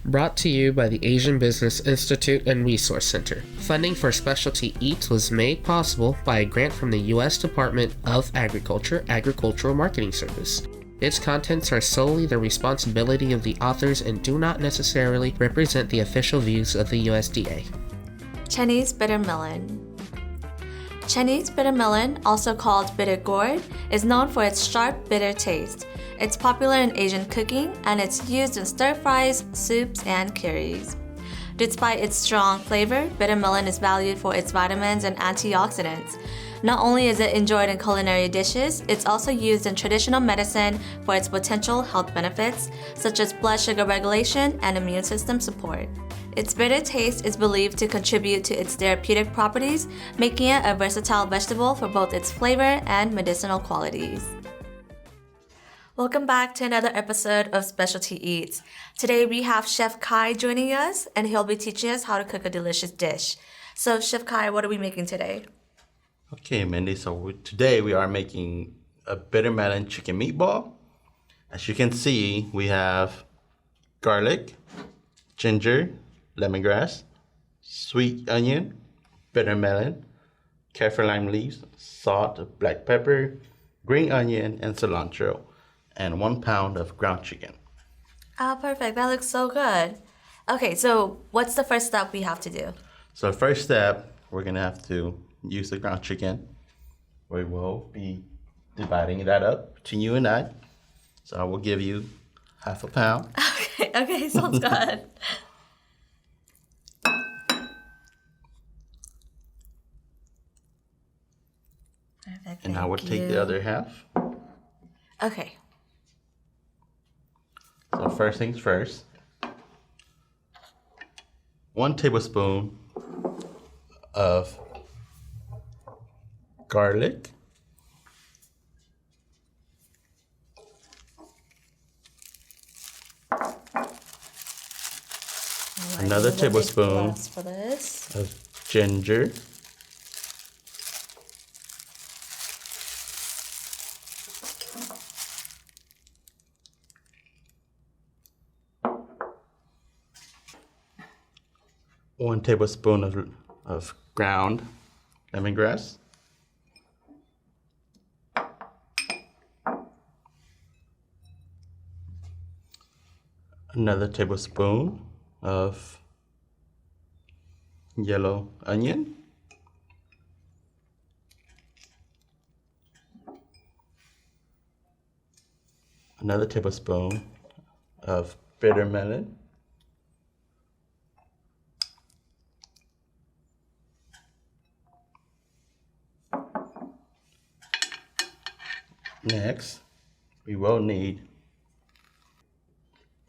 Brought to you by the Asian Business Institute and Resource Center. Funding for Specialty Eats was made possible by a grant from the U.S. Department of Agriculture Agricultural Marketing Service. Its contents are solely the responsibility of the authors and do not necessarily represent the official views of the USDA. Chinese Bittermelon. Chinese Bittermelon, also called bitter gourd, is known for its sharp, bitter taste. It's popular in Asian cooking and it's used in stir-fries, soups, and curries. Despite its strong flavor, bittermelon is valued for its vitamins and antioxidants. Not only is it enjoyed in culinary dishes, it's also used in traditional medicine for its potential health benefits, such as blood sugar regulation and immune system support. Its bitter taste is believed to contribute to its therapeutic properties, making it a versatile vegetable for both its flavor and medicinal qualities. Welcome back to another episode of Specialty Eats. Today we have Chef Kai joining us, and he'll be teaching us how to cook a delicious dish. So Chef Kai, what are we making today? Okay, Mindy, so today we are making a bittermelon chicken meatball. As you can see, we have garlic, ginger, lemongrass, sweet onion, bittermelon, kaffir lime leaves, salt, black pepper, green onion, and cilantro, and 1 pound of ground chicken. Ah, perfect. That looks so good. Okay, so what's the first step we have to do? So the first step, we're going to have to use the ground chicken. We will be dividing that up between you and I. So I will give you half a pound. Okay, sounds good. Perfect. And I will take the other half. Okay. So first things first. 1 tablespoon of garlic. Another tablespoon of ginger. One tablespoon of ground lemongrass. Another tablespoon of yellow onion. Another tablespoon of bitter melon. Next, we will need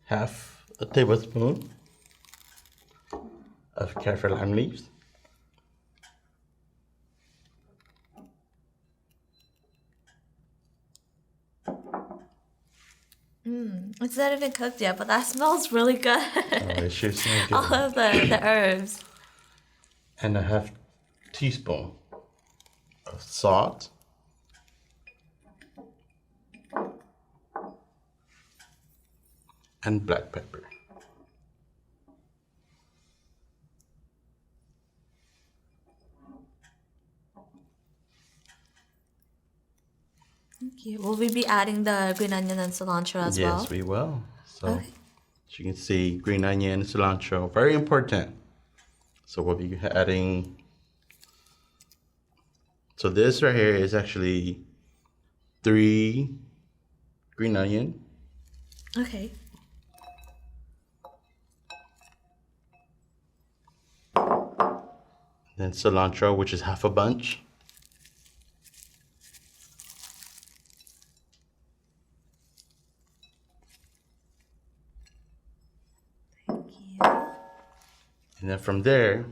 half a tablespoon of kaffir lime leaves. It's not even cooked yet, but that smells really good. Oh, it should smell good. All of the herbs. And a half teaspoon of salt. And black pepper. Thank you. Will we be adding the green onion and cilantro as well? Yes, we will. So, Okay. as you can see, green onion, cilantro, very important. So we'll be adding. So this right here is actually 3 green onion. Okay. Then cilantro, which is half a bunch. Thank you. And then from there,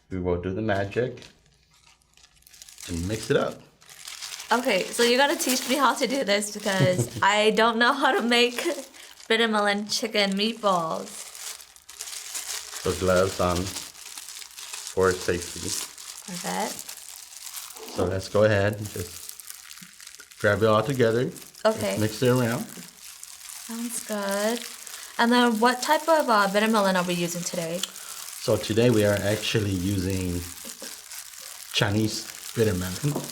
we will do the magic and mix it up. Okay, so you gotta teach me how to do this because I don't know how to make bittermelon chicken meatballs. So gloves on for safety. Perfect. So let's go ahead and just grab it all together. Okay. Let's mix it around. Sounds good. And then what type of bittermelon are we using today? So today we are actually using Chinese bittermelon.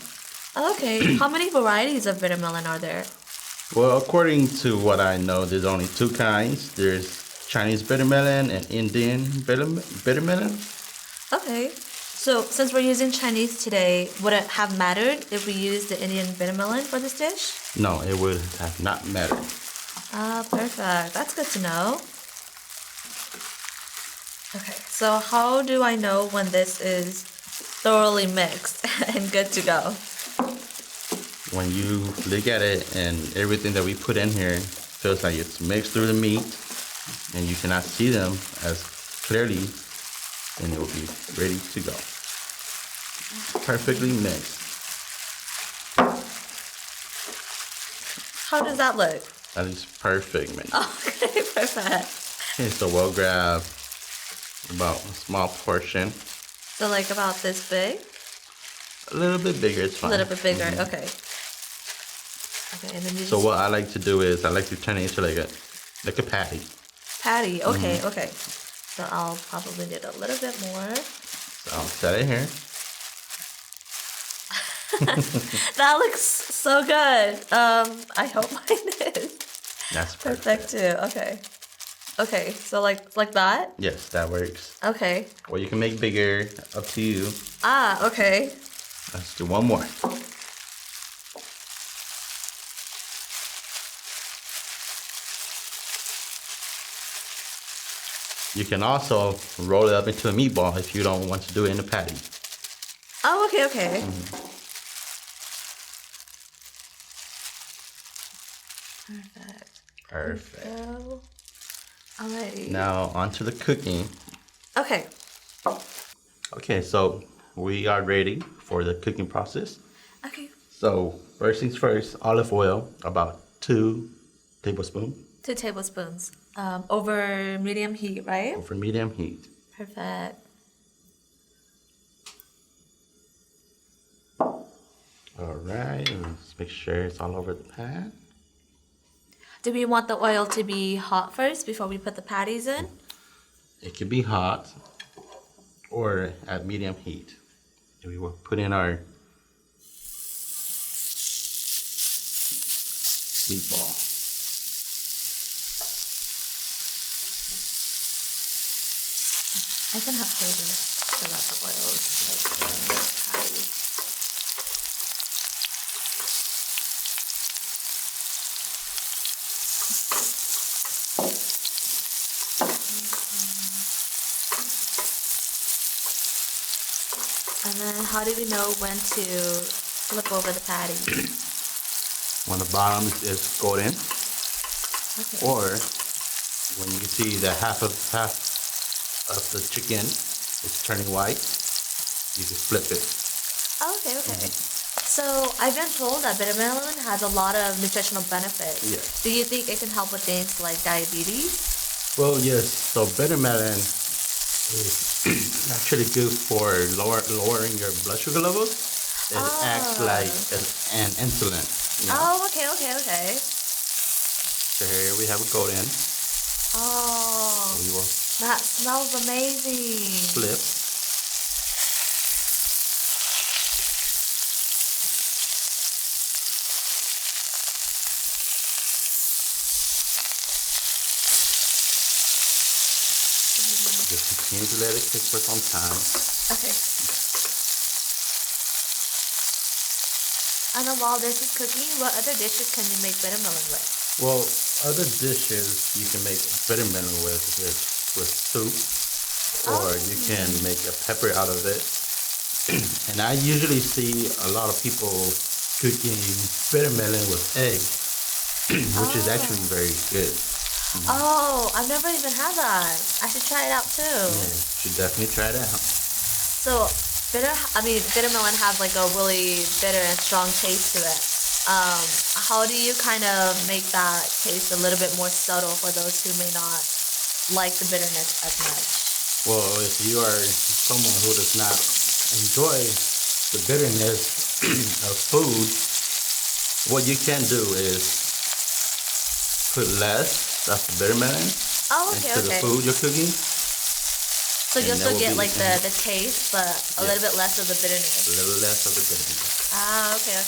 Okay, how many varieties of bittermelon are there? Well, according to what I know, there's only two kinds. There's Chinese bittermelon and Indian bittermelon. Okay, so since we're using Chinese today, would it have mattered if we used the Indian bittermelon for this dish? No, it would have not mattered. Ah, perfect. That's good to know. Okay, so how do I know when this is thoroughly mixed and good to go? When you look at it and everything that we put in here feels like it's mixed through the meat and you cannot see them as clearly, then it will be ready to go. Perfectly mixed. How does that look? That is perfect, man. Okay, perfect. Okay, so we'll grab about a small portion. So like about this big? A little bit bigger, it's A fine. little bit bigger, okay. Okay, and then you So just what I like to do is I like to turn it into like a patty. patty. Okay, okay. So I'll probably need a little bit more. So I'll set it here. That looks so good. I hope mine is That's perfect too. Okay. Okay, so like that? Yes, that works. Okay. Or you can make bigger, up to you. Ah, okay. Let's do one more. You can also roll it up into a meatball if you don't want to do it in a patty. Oh, okay, okay. Perfect. Perfect. So, alrighty. Now onto the cooking. Okay. Okay, so we are ready for the cooking process. Okay. So first things first, olive oil, about 2 tablespoons 2 tablespoons. Over medium heat, right? over medium heat. Perfect. All right, let's make sure it's all over the pan. Do we want the oil to be hot first before we put the patties in? It can be hot or at medium heat. We will put in our meatball. I can have flavor so that the oil is like patty. And then how do we know when to flip over the patty? When the bottom is golden, Okay. or when you see that half of the chicken is turning white, you can flip it. Okay, okay. So I've been told that bittermelon has a lot of nutritional benefits. Yeah. Do you think it can help with things like diabetes? Well, yes. So bittermelon is actually good for lowering your blood sugar levels. It acts like an insulin. You know? Oh, okay, okay, okay. So here we have a golden. Oh, We will that smells amazing. flip. Just continue to let it cook for some time. Okay. And then while this is cooking, what other dishes can you make bittermelon with? Well, other dishes you can make bittermelon with soup, or you can make a pepper out of it. And I usually see a lot of people cooking bittermelon with egg, which is actually very good. Oh, I've never even had that. I should try it out too. Yeah, you should definitely try it out. So, bittermelon has like a really bitter and strong taste to it. How do you kind of make that taste a little bit more subtle for those who may not like the bitterness as much? Well, if you are someone who does not enjoy the bitterness of food, what you can do is put less of the bittermelon Oh, okay, into the food you're cooking. So you'll still get like the taste, but a little bit less of the bitterness. A little less of the bitterness. Ah, okay.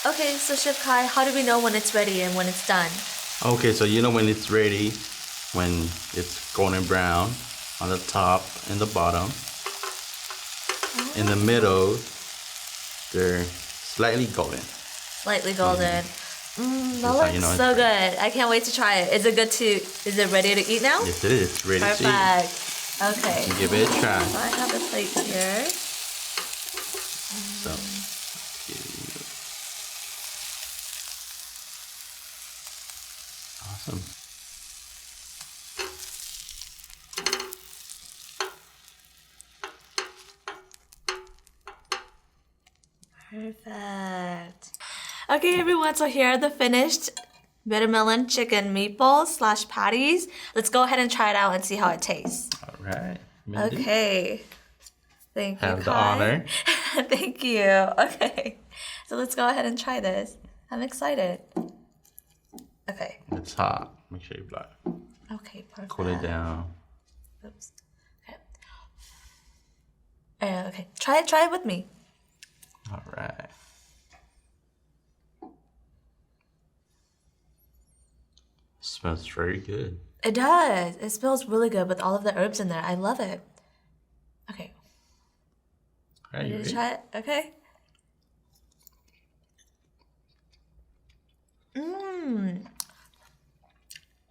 Okay, so Chef Kai, how do we know when it's ready and when it's done? Okay, so you know when it's ready, when it's golden brown on the top and the bottom. In the middle, they're slightly golden. Slightly golden. That looks so good. I can't wait to try it. Is it ready to eat now? Yes, it is. Ready to eat. Perfect. Okay. Give it a try. So I have the plate here. So, awesome. Perfect. Okay, everyone, so here are the finished Bittermelon chicken meatballs / patties. Let's go ahead and try it out and see how it tastes. All right. Mindy. Okay. Thank you, Have the Kai. honor. Thank you. Okay. So let's go ahead and try this. I'm excited. Okay. It's hot. Make sure you blow it. Okay, perfect. Cool it down. Oops. Okay. Okay. Try it with me. All right. Smells very good. It does. It smells really good with all of the herbs in there. I love it. Okay. All right, you Ready to ready? try it? Okay.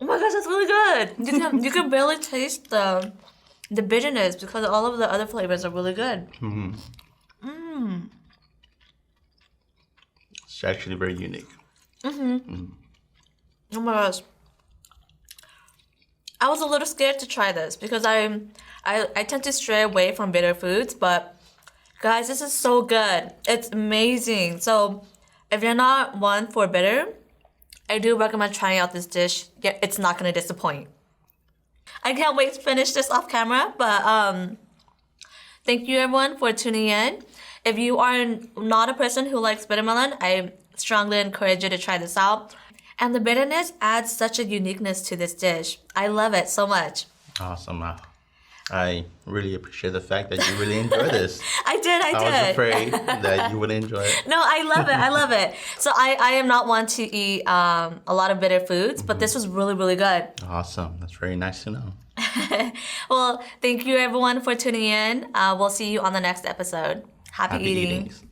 Oh my gosh, that's really good. You can barely taste the bitterness because all of the other flavors are really good. It's actually very unique. Oh my gosh. I was a little scared to try this because I tend to stray away from bitter foods, but guys, this is so good. It's amazing. So if you're not one for bitter, I do recommend trying out this dish. Yeah, it's not gonna disappoint. I can't wait to finish this off camera, but thank you everyone for tuning in. If you are not a person who likes bittermelon, I strongly encourage you to try this out. And the bitterness adds such a uniqueness to this dish. I love it so much. Awesome. I really appreciate the fact that you really enjoy this. I did. I was afraid that you would enjoy it. No, I love it. So I am not one to eat a lot of bitter foods, but this was really, really good. Awesome. That's very nice to know. Well, thank you everyone for tuning in. We'll see you on the next episode. Happy eating. Eatings.